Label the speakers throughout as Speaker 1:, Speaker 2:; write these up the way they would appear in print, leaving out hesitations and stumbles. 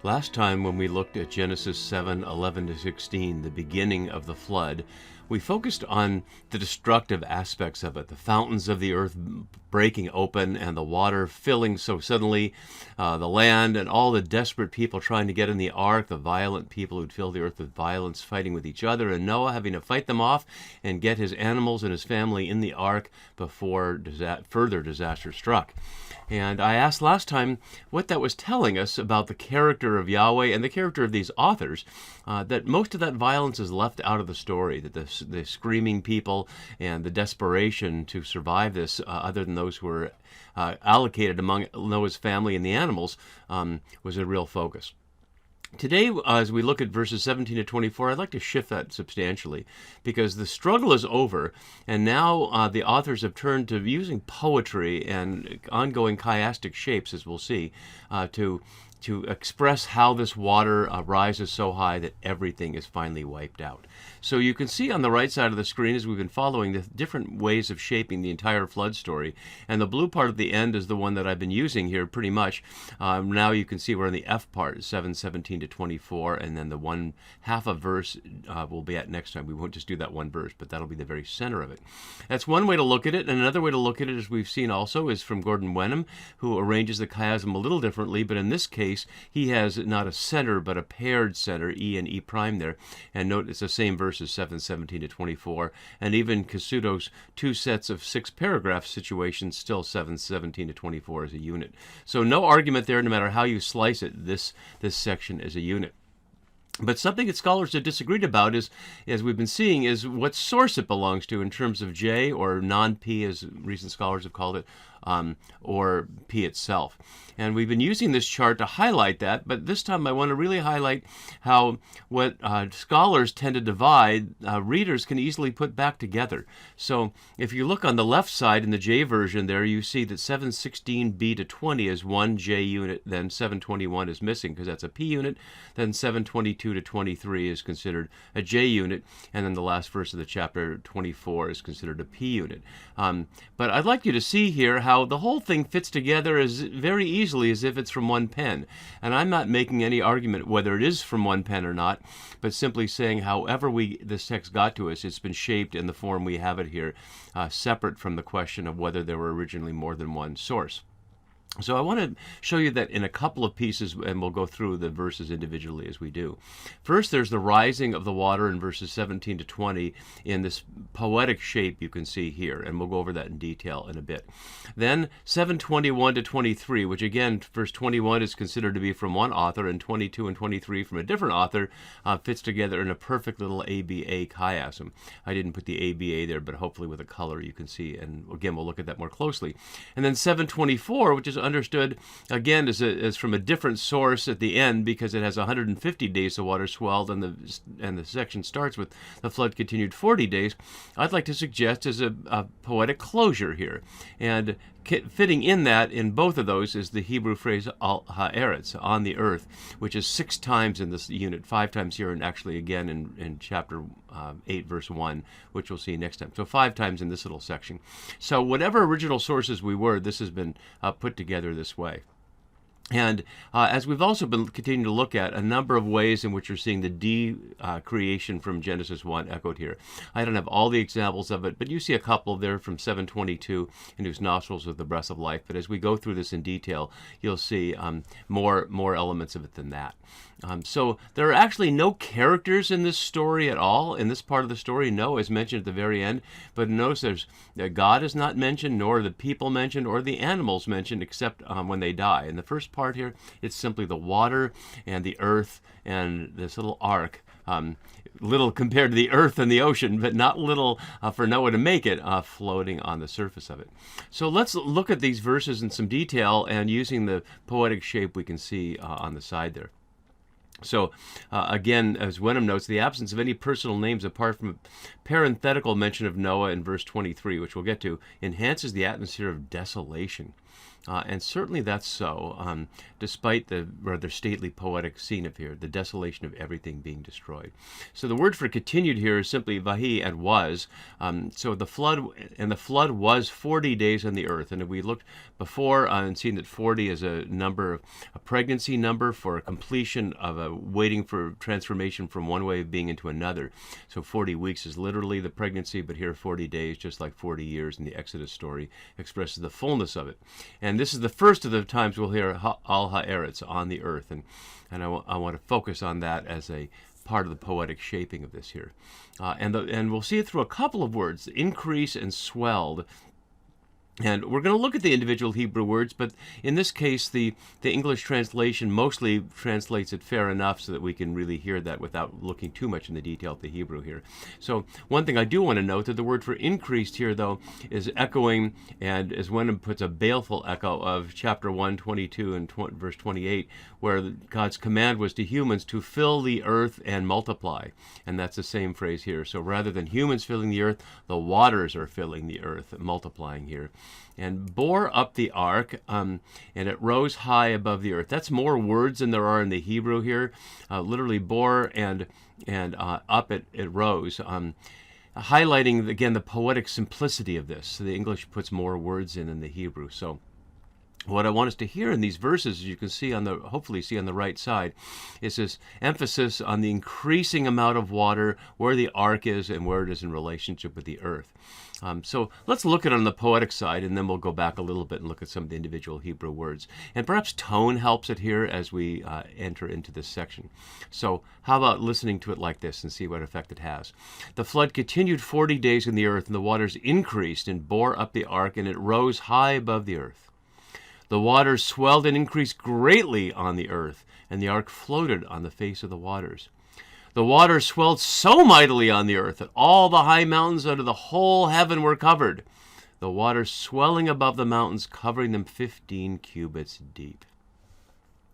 Speaker 1: Last time when we looked at Genesis 7:11-16, the beginning of the flood, we focused on the destructive aspects of it, the fountains of the earth breaking open and the water filling so suddenly the land, and all the desperate people trying to get in the ark, the violent people who'd fill the earth with violence, fighting with each other, and Noah having to fight them off and get his animals and his family in the ark before further disaster struck. And I asked last time what that was telling us about the character of Yahweh and the character of these authors, that most of that violence is left out of the story, that the screaming people and the desperation to survive this, other than those who were allocated among Noah's family and the animals, was a real focus. Today, as we look at verses 17 to 24, I'd like to shift that substantially, because the struggle is over, and now the authors have turned to using poetry and ongoing chiastic shapes, as we'll see, to express how this water rises so high that everything is finally wiped out. So you can see on the right side of the screen, as we've been following, the different ways of shaping the entire flood story. And the blue part at the end is the one that I've been using here pretty much. Now you can see we're in the F part, 7:17 to 24, and then the one half a verse we'll be at next time. We won't just do that one verse, but that'll be the very center of it. That's one way to look at it. And another way to look at it, as we've seen also, is from Gordon Wenham, who arranges the chiasm a little differently, but in this case, he has not a center, but a paired center, E and E prime there. And note it's the same verses, 7:17 to 24. And even Kasuto's two sets of 6 paragraph situations, still 7:17 to 24 as a unit. So no argument there, no matter how you slice it, this section is a unit. But something that scholars have disagreed about is, as we've been seeing, is what source it belongs to in terms of J, or non-P, as recent scholars have called it, or P itself. And we've been using this chart to highlight that, but this time I want to really highlight how what scholars tend to divide, readers can easily put back together. So if you look on the left side in the J version there, you see that 716b to 20 is one J unit, then 721 is missing because that's a P unit, then 722 to 23 is considered a J unit, and then the last verse of the chapter 24 is considered a P unit. But I'd like you to see here how the whole thing fits together as very easily as if it's from one pen. And I'm not making any argument whether it is from one pen or not, but simply saying however this text got to us, it's been shaped in the form we have it here, separate from the question of whether there were originally more than one source. So I want to show you that in a couple of pieces, and we'll go through the verses individually as we do. First, there's the rising of the water in verses 17 to 20 in this poetic shape you can see here, and we'll go over that in detail in a bit. Then 7:21 to 23, which again, verse 21 is considered to be from one author, and 22 and 23 from a different author, fits together in a perfect little ABA chiasm. I didn't put the ABA there, but hopefully with a color you can see, and again, we'll look at that more closely. And then 7:24, which is understood again as from a different source at the end, because it has 150 days the water swelled, and the section starts with the flood continued 40 days. I'd like to suggest as a poetic closure here, and fitting in that in both of those is the Hebrew phrase al haaretz, on the earth, which is 6 times in this unit, 5 times here, and actually again in chapter 8 verse 1, which we'll see next time. So 5 times in this little section. So whatever original sources we were, this has been put together this way. And as we've also been continuing to look at a number of ways in which you're seeing the de-creation from Genesis 1 echoed here. I don't have all the examples of it, but you see a couple there from 7:22, in whose nostrils is the breath of life. But as we go through this in detail, you'll see more elements of it than that. So there are actually no characters in this story at all. In this part of the story, Noah is mentioned at the very end, but notice God is not mentioned, nor the people mentioned, or the animals mentioned, except when they die. In the first part here, it's simply the water and the earth and this little ark. Little compared to the earth and the ocean, but not little for Noah to make it, floating on the surface of it. So let's look at these verses in some detail, and using the poetic shape we can see on the side there. So, again, as Wenham notes, the absence of any personal names apart from a parenthetical mention of Noah in verse 23, which we'll get to, enhances the atmosphere of desolation. And certainly that's so, despite the rather stately poetic scene of here, the desolation of everything being destroyed. So the word for continued here is simply vahi, and was. So the flood was 40 days on the earth. And if we looked before and seen that 40 is a number, a pregnancy number for a completion of a waiting for transformation from one way of being into another. So 40 weeks is literally the pregnancy, but here 40 days, just like 40 years in the Exodus story, expresses the fullness of it. And this is the first of the times we'll hear al ha'eretz, on the earth, and I want to focus on that as a part of the poetic shaping of this here. And we'll see it through a couple of words, increase and swelled. And we're going to look at the individual Hebrew words, but in this case, the English translation mostly translates it fair enough so that we can really hear that without looking too much in the detail of the Hebrew here. So one thing I do want to note that the word for increased here, though, is echoing, and as Wenham puts, a baleful echo of chapter 1, 22 and verse 28, where God's command was to humans to fill the earth and multiply. And that's the same phrase here. So rather than humans filling the earth, the waters are filling the earth, multiplying here. And bore up the ark, and it rose high above the earth. That's more words than there are in the Hebrew here. Literally bore and up it rose. Highlighting, again, the poetic simplicity of this. So the English puts more words in than the Hebrew. So what I want us to hear in these verses, as you can see hopefully see on the right side, is this emphasis on the increasing amount of water, where the ark is, and where it is in relationship with the earth. So let's look at it on the poetic side, and then we'll go back a little bit and look at some of the individual Hebrew words. And perhaps tone helps it here as we enter into this section. So how about listening to it like this and see what effect it has? The flood continued 40 days in the earth, and the waters increased and bore up the ark, and it rose high above the earth. The waters swelled and increased greatly on the earth, and the ark floated on the face of the waters. The waters swelled so mightily on the earth that all the high mountains under the whole heaven were covered, the waters swelling above the mountains, covering them 15 cubits deep.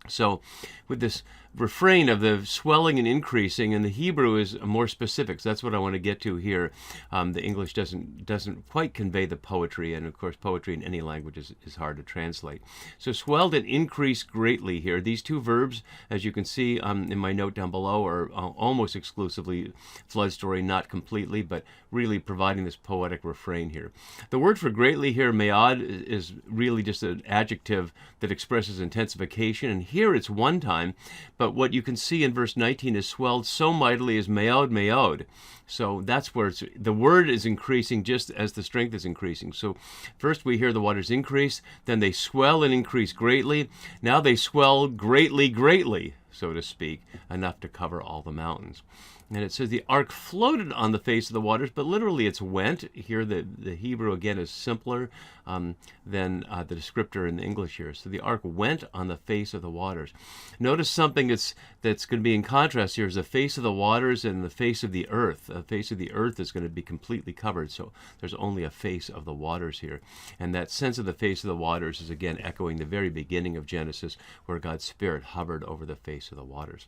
Speaker 1: So with this refrain of the swelling and increasing, and the Hebrew is more specific. So that's what I want to get to here. The English doesn't quite convey the poetry, and of course poetry in any language is hard to translate. So swelled and increased greatly here. These two verbs, as you can see in my note down below, are almost exclusively flood story, not completely, but really providing this poetic refrain here. The word for greatly here, me'ad, is really just an adjective that expresses intensification, and here it's one time, but what you can see in verse 19 is swelled so mightily is me'od, me'od. So that's where the word is increasing just as the strength is increasing. So first we hear the waters increase, then they swell and increase greatly. Now they swell greatly, greatly, so to speak, enough to cover all the mountains. And it says the ark floated on the face of the waters, but literally it's went. Here the Hebrew, again, is simpler than the descriptor in the English here. So the ark went on the face of the waters. Notice something that's going to be in contrast here is the face of the waters and the face of the earth. The face of the earth is going to be completely covered, so there's only a face of the waters here. And that sense of the face of the waters is, again, echoing the very beginning of Genesis, where God's Spirit hovered over the face of the waters.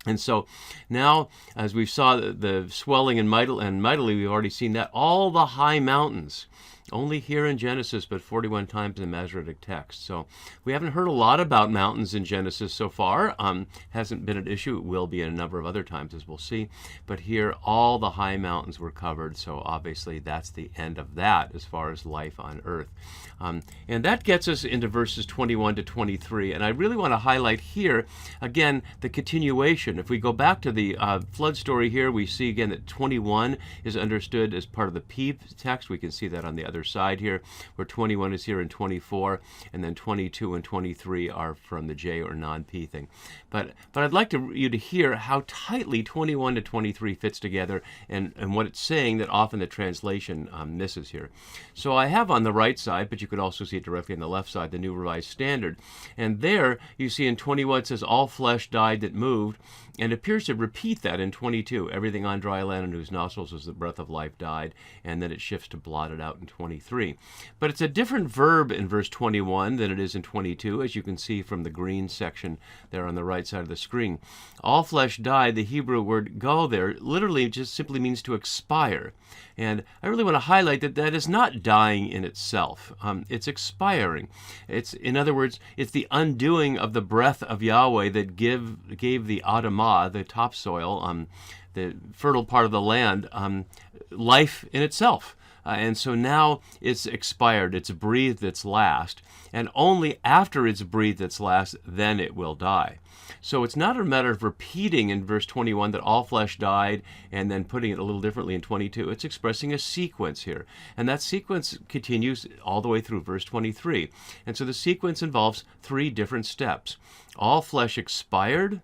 Speaker 1: And so now, as we saw the swelling and mightily, we've already seen that. All the high mountains, only here in Genesis, but 41 times in the Masoretic text. So we haven't heard a lot about mountains in Genesis so far. Hasn't been an issue. It will be in a number of other times, as we'll see. But here, all the high mountains were covered. So obviously, that's the end of that as far as life on earth. And that gets us into verses 21 to 23. And I really want to highlight here, again, the continuation. If we go back to the flood story here, we see again that 21 is understood as part of the P text. We can see that on the other side here, where 21 is here in 24, and then 22 and 23 are from the J or non-P thing. But I'd like you to hear how tightly 21 to 23 fits together, and what it's saying that often the translation misses here. So I have on the right side, but you could also see it directly on the left side, the New Revised Standard. And there you see in 21 it says, all flesh died that moved, and it appears to repeat that in 22. Everything on dry land and whose nostrils was the breath of life died, and then it shifts to blotted out in 23. 23. But it's a different verb in verse 21 than it is in 22, as you can see from the green section there on the right side of the screen. All flesh died. The Hebrew word go there literally just simply means to expire. And I really want to highlight that that is not dying in itself. It's expiring. In other words, it's the undoing of the breath of Yahweh that gave the Adamah, the topsoil, the fertile part of the land, life in itself. And so now it's expired, it's breathed its last, and only after it's breathed its last, then it will die. So it's not a matter of repeating in verse 21 that all flesh died and then putting it a little differently in 22. It's expressing a sequence here. And that sequence continues all the way through verse 23. And so the sequence involves 3 different steps. All flesh expired,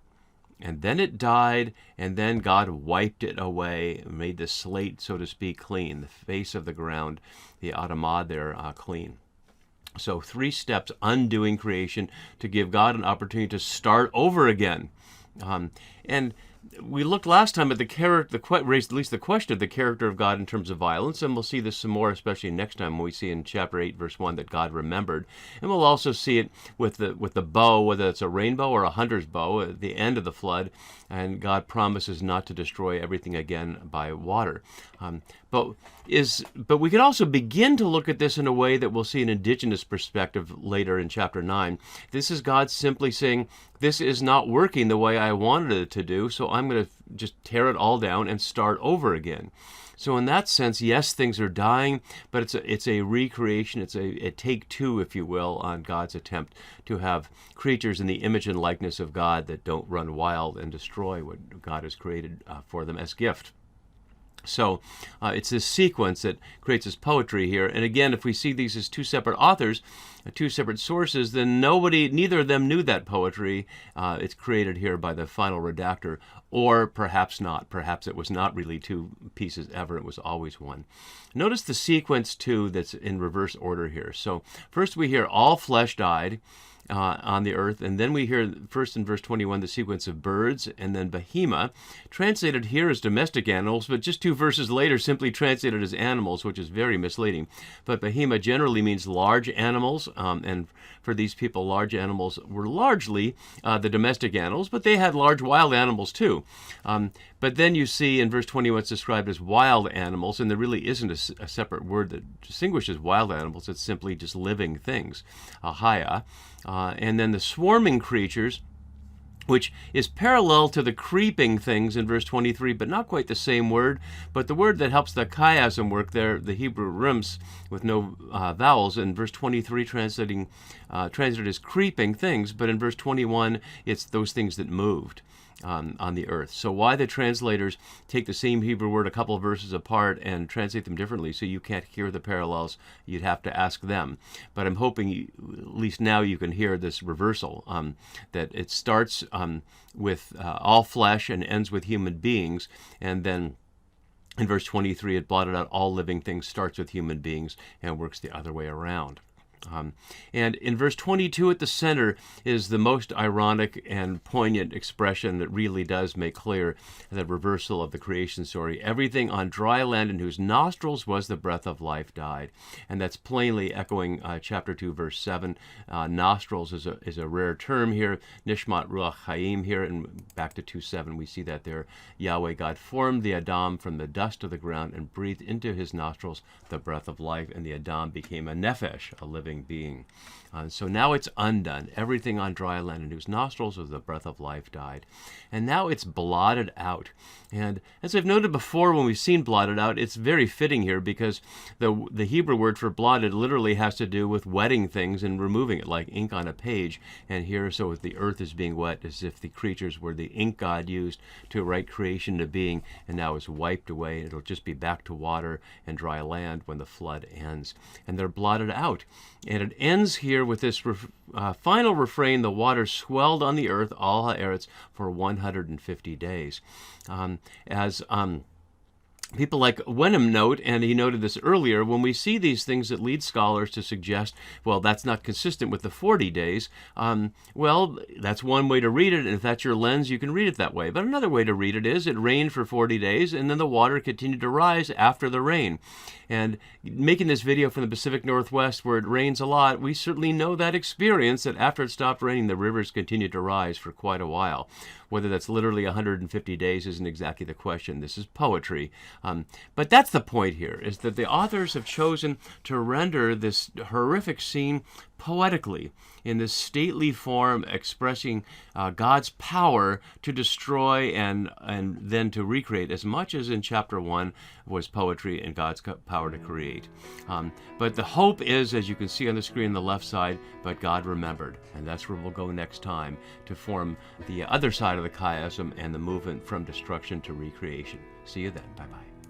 Speaker 1: and then it died, and then God wiped it away, made the slate, so to speak, clean, the face of the ground, the Adamah there, clean. So 3 steps undoing creation to give God an opportunity to start over again. And we looked last time at the character, raised at least the question of the character of God in terms of violence, and we'll see this some more, especially next time when we see in chapter 8, verse 1, that God remembered. And we'll also see it with the bow, whether it's a rainbow or a hunter's bow, at the end of the flood, and God promises not to destroy everything again by water. But we could also begin to look at this in a way that we'll see an indigenous perspective later in chapter 9. This is God simply saying, this is not working the way I wanted it to do, so I'm going to just tear it all down and start over again. So in that sense, yes, things are dying, but it's a recreation, it's a take 2, if you will, on God's attempt to have creatures in the image and likeness of God that don't run wild and destroy what God has created for them as gift. So it's this sequence that creates this poetry here. And again, if we see these as 2 separate authors, 2 separate sources, then neither of them knew that poetry. It's created here by the final redactor, or perhaps not. Perhaps it was not really 2 pieces ever. It was always one. Notice the sequence, too, that's in reverse order here. So first we hear all flesh died on the earth, and then we hear first in verse 21 the sequence of birds, and then behema, translated here as domestic animals, but just 2 verses later simply translated as animals, which is very misleading. But behema generally means large animals, and for these people, large animals were largely the domestic animals, but they had large wild animals too. But then you see in verse 21 it's described as wild animals, and there really isn't a separate word that distinguishes wild animals. It's simply just living things, haya. And then the swarming creatures, which is parallel to the creeping things in verse 23, but not quite the same word. But the word that helps the chiasm work there, the Hebrew rims with no vowels, in verse 23 translated as creeping things, but in verse 21 it's those things that moved on the earth. So why the translators take the same Hebrew word a couple of verses apart and translate them differently so you can't hear the parallels, you'd have to ask them. But I'm hoping at least now you can hear this reversal, that it starts with all flesh and ends with human beings, and then in verse 23 it blotted out all living things, starts with human beings, and works the other way around. And in verse 22 at the center is the most ironic and poignant expression that really does make clear the reversal of the creation story. Everything on dry land in whose nostrils was the breath of life died. And that's plainly echoing chapter 2, verse 7. Nostrils is a rare term here. Nishmat Ruach Chaim here, and back to 2:7 we see that there. Yahweh God formed the Adam from the dust of the ground and breathed into his nostrils the breath of life, and the Adam became a nephesh, a living being. So now it's undone. Everything on dry land in whose nostrils was the breath of life died. And now it's blotted out. And as I've noted before when we've seen blotted out, it's very fitting here because the Hebrew word for blotted literally has to do with wetting things and removing it, like ink on a page. And here, so the earth is being wet, as if the creatures were the ink God used to write creation to being, and now is wiped away. It'll just be back to water and dry land when the flood ends. And they're blotted out. And it ends here with this final refrain: the waters swelled on the earth, all ha'eretz, for 150 days. As People like Wenham note, and he noted this earlier, when we see these things that lead scholars to suggest, well, that's not consistent with the 40 days, well, that's one way to read it, and if that's your lens, you can read it that way. But another way to read it is, it rained for 40 days, and then the water continued to rise after the rain. And making this video from the Pacific Northwest, where it rains a lot, we certainly know that experience, that after it stopped raining, the rivers continued to rise for quite a while. Whether that's literally 150 days isn't exactly the question. This is poetry. But that's the point here, is that the authors have chosen to render this horrific scene poetically, in this stately form, expressing God's power to destroy and then to recreate, as much as in chapter 1 was poetry and God's power to create. But the hope is, as you can see on the screen on the left side, but God remembered. And that's where we'll go next time, to form the other side of the chiasm and the movement from destruction to recreation. See you then. Bye-bye.